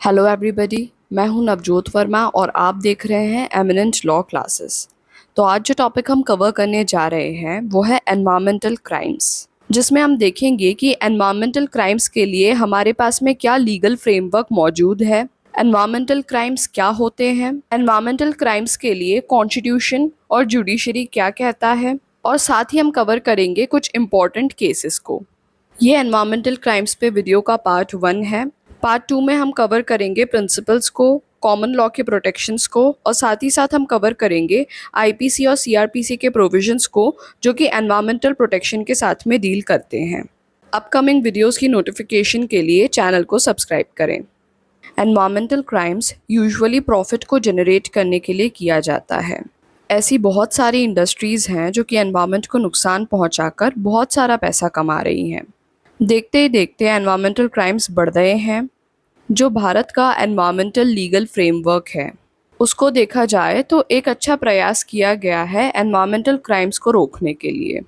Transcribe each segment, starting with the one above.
Hello everybody. मैं हूं नवजोत वर्मा और आप देख रहे हैं एमिनेंट लॉ क्लासेस। तो आज जो टॉपिक हम कवर करने जा रहे हैं वो है एनवायरमेंटल क्राइम्स, जिसमें हम देखेंगे कि एनवायरमेंटल क्राइम्स के लिए हमारे पास में क्या लीगल फ्रेमवर्क मौजूद है, एनवायरमेंटल क्राइम्स क्या होते हैं, एनवायरमेंटल क्राइम्स के लिए कॉन्स्टिट्यूशन और जुडिशरी क्या कहता है, और साथ ही हम कवर करेंगे कुछ इम्पॉर्टेंट केसेस को। ये एनवायरमेंटल क्राइम्स पे वीडियो का पार्ट 1 है। पार्ट 2 में हम कवर करेंगे प्रिंसिपल्स को, कॉमन लॉ के प्रोटेक्शंस को, और साथ ही साथ हम कवर करेंगे आईपीसी और सीआरपीसी के प्रोविजंस को जो कि एनवायरमेंटल प्रोटेक्शन के साथ में डील करते हैं। अपकमिंग वीडियोस की नोटिफिकेशन के लिए चैनल को सब्सक्राइब करें। एनवायरमेंटल क्राइम्स यूजुअली प्रॉफिट को जनरेट करने के लिए किया जाता है। ऐसी बहुत सारी इंडस्ट्रीज़ हैं जो कि एनवायरमेंट को नुकसान पहुंचाकर बहुत सारा पैसा कमा रही हैं। देखते ही देखते एनवायरमेंटल क्राइम्स बढ़ रहे हैं। जो भारत का एनवायरमेंटल लीगल फ्रेमवर्क है उसको देखा जाए तो एक अच्छा प्रयास किया गया है एनवायरमेंटल क्राइम्स को रोकने के लिए।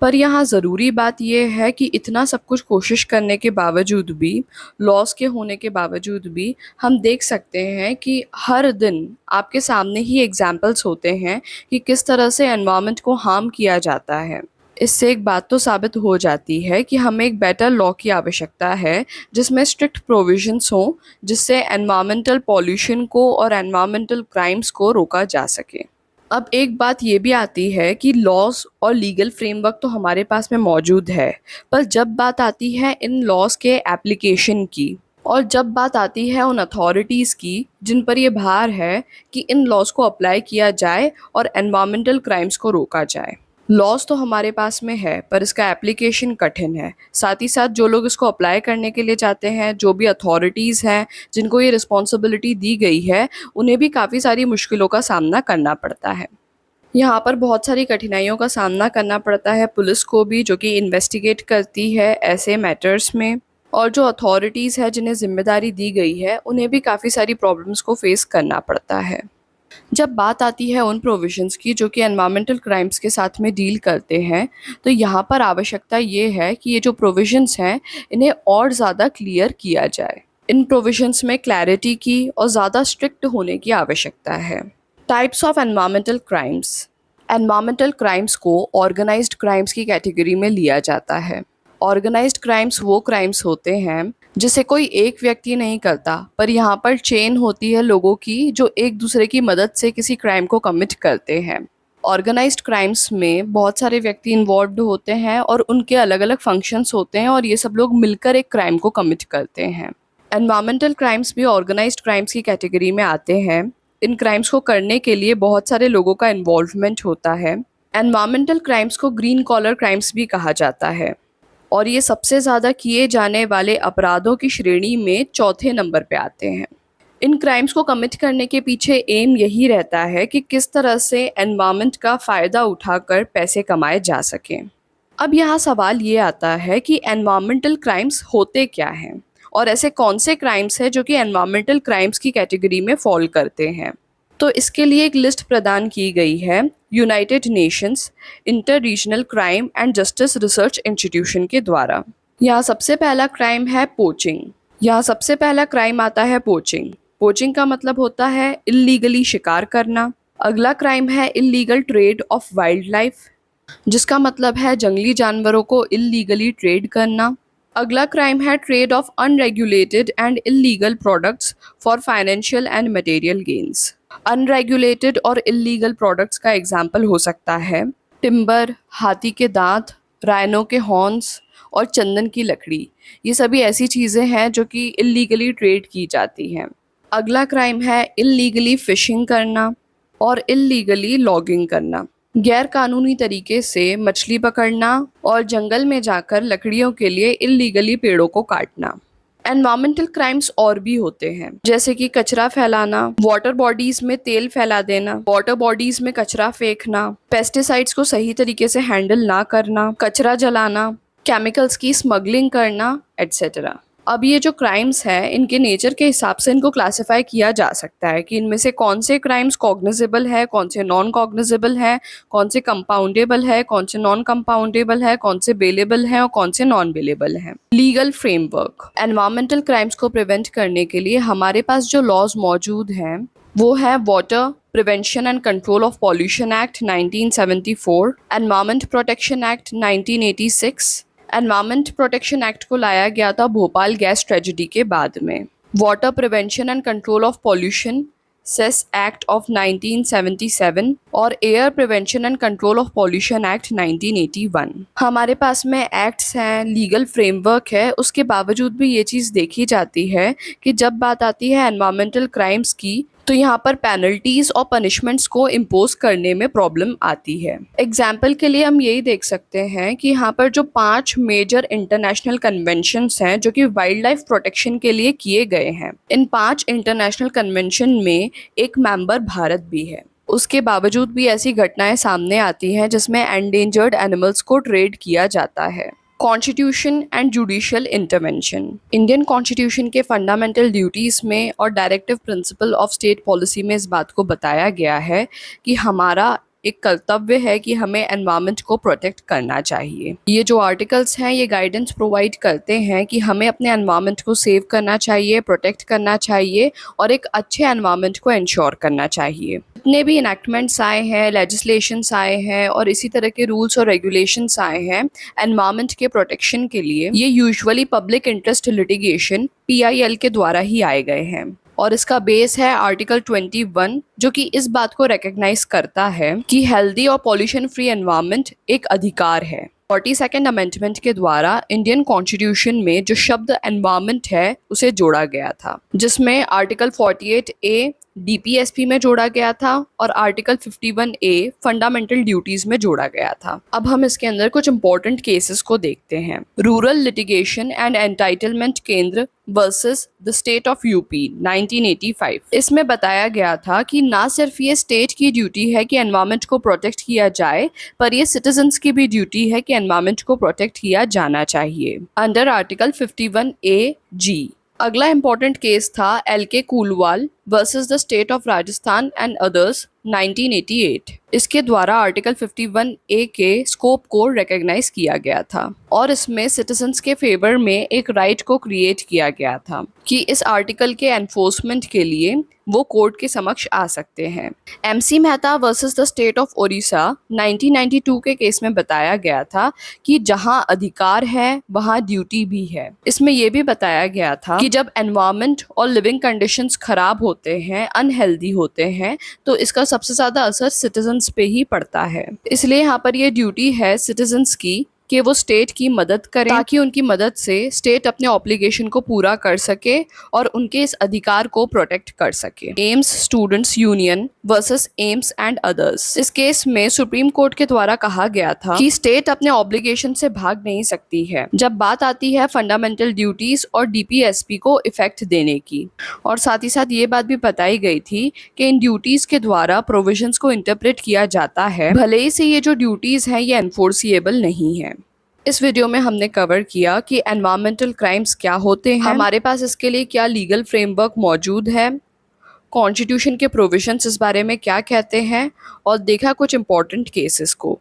पर यहाँ ज़रूरी बात यह है कि इतना सब कुछ कोशिश करने के बावजूद भी, लॉस के होने के बावजूद भी, हम देख सकते हैं कि हर दिन आपके सामने ही एग्जाम्पल्स होते हैं कि किस तरह से एनवायरनमेंट को हार्म किया जाता है। इससे एक बात तो साबित हो जाती है कि हमें एक बेटर लॉ की आवश्यकता है जिसमें स्ट्रिक्ट प्रोविजंस हों, जिससे एनवायरमेंटल पॉल्यूशन को और एनवायरमेंटल क्राइम्स को रोका जा सके। अब एक बात ये भी आती है कि लॉज और लीगल फ्रेमवर्क तो हमारे पास में मौजूद है, पर जब बात आती है इन लॉज के एप्लीकेशन की, और जब बात आती है उन अथॉरिटीज़ की जिन पर ये भार है कि इन लॉज को अप्लाई किया जाए और एनवायरमेंटल क्राइम्स को रोका जाए। लॉज तो हमारे पास में है पर इसका एप्लीकेशन कठिन है। साथ ही साथ जो लोग इसको अप्लाई करने के लिए चाहते हैं, जो भी अथॉरिटीज़ हैं जिनको ये रिस्पॉन्सिबिलिटी दी गई है, उन्हें भी काफ़ी सारी मुश्किलों का सामना करना पड़ता है। यहाँ पर बहुत सारी कठिनाइयों का सामना करना पड़ता है पुलिस को भी, जो कि इन्वेस्टिगेट करती है ऐसे मैटर्स में, और जो अथॉरिटीज़ है जिन्हें जिम्मेदारी दी गई है उन्हें भी काफ़ी सारी प्रॉब्लम्स को फेस करना पड़ता है। जब बात आती है उन प्रोविजंस की जो कि एनवायरमेंटल क्राइम्स के साथ में डील करते हैं, तो यहाँ पर आवश्यकता ये है कि ये जो प्रोविजंस हैं इन्हें और ज़्यादा क्लियर किया जाए। इन प्रोविजंस में क्लैरिटी की और ज़्यादा स्ट्रिक्ट होने की आवश्यकता है। Types of environmental crimes. Environmental crimes को ऑर्गेनाइज्ड क्राइम्स की कैटेगरी में लिया जाता है। ऑर्गेनाइज्ड क्राइम्स वो क्राइम्स होते हैं जिसे कोई एक व्यक्ति नहीं करता, पर यहाँ पर चेन होती है लोगों की जो एक दूसरे की मदद से किसी क्राइम को कमिट करते हैं। ऑर्गेनाइज्ड क्राइम्स में बहुत सारे व्यक्ति इन्वॉल्व्ड होते हैं और उनके अलग अलग फंक्शंस होते हैं और ये सब लोग मिलकर एक क्राइम को कमिट करते हैं। एनवायरमेंटल क्राइम्स भी ऑर्गेनाइज्ड क्राइम्स की कैटेगरी में आते हैं। इन क्राइम्स को करने के लिए बहुत सारे लोगों का इन्वॉल्वमेंट होता है। एनवायरमेंटल क्राइम्स को ग्रीन कॉलर क्राइम्स भी कहा जाता है और ये सबसे ज़्यादा किए जाने वाले अपराधों की श्रेणी में चौथे नंबर पे आते हैं। इन क्राइम्स को कमिट करने के पीछे एम यही रहता है कि किस तरह से एनवायरनमेंट का फ़ायदा उठाकर पैसे कमाए जा सकें। अब यहाँ सवाल ये आता है कि एनवायरमेंटल क्राइम्स होते क्या हैं और ऐसे कौन से क्राइम्स हैं जो कि एनवायरमेंटल क्राइम्स की कैटेगरी में फॉल करते हैं। तो इसके लिए एक लिस्ट प्रदान की गई है United Nations inter regional crime and justice research institution के द्वारा। यहाँ सबसे पहला क्राइम है पोचिंग। यहाँ सबसे पहला क्राइम आता है पोचिंग। पोचिंग का मतलब होता है इल्लीगली शिकार करना। अगला क्राइम है illegal trade off wild life, जिसका मतलब है जंगली जानवरों को इल्लीगली ट्रेड करना। अगला क्राइम है trade off unregulated and illegal products for financial and material gains. Unregulated और इल्लीगल प्रोडक्ट्स का एग्जाम्पल हो सकता है टिम्बर, हाथी के दांत, राइनो के हॉर्न्स और चंदन की लकड़ी। ये सभी ऐसी चीज़ें हैं जो कि इल्लीगली ट्रेड की जाती हैं। अगला क्राइम है इल्लीगली फिशिंग करना और इल्लीगली लॉगिंग करना, गैर कानूनी तरीके से मछली पकड़ना और जंगल में जाकर लकड़ियों के लिए इल्लीगली पेड़ों को काटना। एनवायरमेंटल क्राइम्स और भी होते हैं जैसे कि कचरा फैलाना, वाटर बॉडीज में तेल फैला देना, वाटर बॉडीज में कचरा फेंकना, पेस्टिसाइड्स को सही तरीके से हैंडल ना करना, कचरा जलाना, केमिकल्स की स्मगलिंग करना, एट्सेट्रा। अब ये जो क्राइम्स हैं इनके नेचर के हिसाब से इनको क्लासिफाई किया जा सकता है कि इनमें से कौन से क्राइम्स कॉग्निजेबल है, कौन से नॉन कॉग्निजेबल है, कौन से कंपाउंडेबल है, कौन से नॉन कंपाउंडेबल है, कौन से बेलेबल है और कौन से नॉन बेलेबल है। Legal framework. एनवायरमेंटल क्राइम्स को प्रिवेंट करने के लिए हमारे पास जो लॉज मौजूद हैं वो है water prevention and control of pollution act 1974, environment protection act 1986। Environment protection act को लाया गया था भोपाल गैस ट्रेजेडी के बाद में। Water prevention and control of pollution cess act of 1977 और air prevention and control of pollution act 1981। हमारे पास में एक्ट्स हैं, लीगल फ्रेमवर्क है, उसके बावजूद भी ये चीज़ देखी जाती है कि जब बात आती है एनवायरमेंटल क्राइम्स की तो यहाँ पर पेनल्टीज और पनिशमेंट्स को इम्पोज करने में प्रॉब्लम आती है। एग्जाम्पल के लिए हम यही देख सकते हैं कि यहाँ पर जो 5 मेजर इंटरनेशनल कन्वेंशंस हैं जो कि वाइल्ड लाइफ प्रोटेक्शन के लिए किए गए हैं, इन 5 इंटरनेशनल कन्वेंशन में एक मेंबर भारत भी है। उसके बावजूद भी ऐसी घटनाएं सामने आती हैं जिसमें एंडेंजर्ड एनिमल्स को ट्रेड किया जाता है। Constitution and judicial intervention. Indian constitution के फंडामेंटल ड्यूटीज़ में और directive principle of state policy में इस बात को बताया गया है कि हमारा एक कर्तव्य है कि हमें एनवायरनमेंट को प्रोटेक्ट करना चाहिए। ये जो आर्टिकल्स हैं ये गाइडेंस प्रोवाइड करते हैं कि हमें अपने एनवायरनमेंट को सेव करना चाहिए, प्रोटेक्ट करना चाहिए और एक अच्छे एनवायरनमेंट को इंश्योर करना चाहिए। जितने भी इनैक्टमेंट्स आए हैं, लेजिस्लेशंस आए हैं और इसी तरह के रूल्स और रेगुलेशंस आए हैं एनवायरनमेंट के प्रोटेक्शन के लिए, ये usually public interest litigation PIL के द्वारा ही आए गए हैं और इसका बेस है आर्टिकल 21 जो कि इस बात को रिकॉग्नाइज करता है कि हेल्दी और पॉल्यूशन फ्री एनवायरनमेंट एक अधिकार है। 42nd अमेंडमेंट के द्वारा इंडियन कॉन्स्टिट्यूशन में जो शब्द एनवायरनमेंट है उसे जोड़ा गया था, जिसमें आर्टिकल 48A DPSP में जोड़ा गया था और आर्टिकल 51A फंडामेंटल ड्यूटीज में जोड़ा गया था। अब हम इसके अंदर कुछ इंपॉर्टेंट केसेस को देखते हैं। रूरल लिटिगेशन एंड एंटाइटलमेंट केंद्र versus the state of UP 1985। इसमें बताया गया था कि ना सिर्फ ये स्टेट की ड्यूटी है कि एनवायरनमेंट को प्रोटेक्ट किया जाए, पर ये सिटीजन्स की भी ड्यूटी है कि एनवायरनमेंट को प्रोटेक्ट किया जाना चाहिए अंडर आर्टिकल 51AG। अगला इंपॉर्टेंट केस था LK Kulwal versus the state of Rajasthan and others 1988। इसके द्वारा आर्टिकल 51A के स्कोप को रिकॉग्नाइज किया गया था और इसमें सिटीजन्स के फेवर में एक राइट को क्रिएट किया गया था कि इस आर्टिकल के एनफोर्समेंट के लिए वो कोर्ट के समक्ष आ सकते हैं। MC Mehta versus the state of Odisha 1992 के केस में बताया गया था कि जहां अधिकार है वहां ड्यूटी भी है। इसमें यह भी बताया गया था कि जब एनवायरनमेंट और लिविंग कंडीशंस खराब होते हैं, अनहेल्दी होते हैं, तो इसका सबसे ज़्यादा असर सिटीजन्स पे ही पड़ता है। इसलिए यहाँ पर ये ड्यूटी है सिटीजन्स की कि वो स्टेट की मदद करें ताकि उनकी मदद से स्टेट अपने ऑब्लिगेशन को पूरा कर सके और उनके इस अधिकार को प्रोटेक्ट कर सके। AIIMS students union versus AIIMS and others. इस केस में सुप्रीम कोर्ट के द्वारा कहा गया था कि स्टेट अपने ऑब्लिगेशन से भाग नहीं सकती है जब बात आती है फंडामेंटल ड्यूटीज और DPSP को इफेक्ट देने की। और साथ ही साथ ये बात भी बताई गई थी कि इन ड्यूटीज के द्वारा प्रोविजंस को इंटरप्रेट किया जाता है, भले ही से ये जो ड्यूटीज हैं ये एनफोर्सिएबल नहीं है। इस वीडियो में हमने कवर किया कि एनवायरमेंटल क्राइम्स क्या होते हैं, हमारे पास इसके लिए क्या लीगल फ्रेमवर्क मौजूद है, कॉन्स्टिट्यूशन के प्रोविजंस इस बारे में क्या कहते हैं और देखा कुछ इंपॉर्टेंट केसेस को।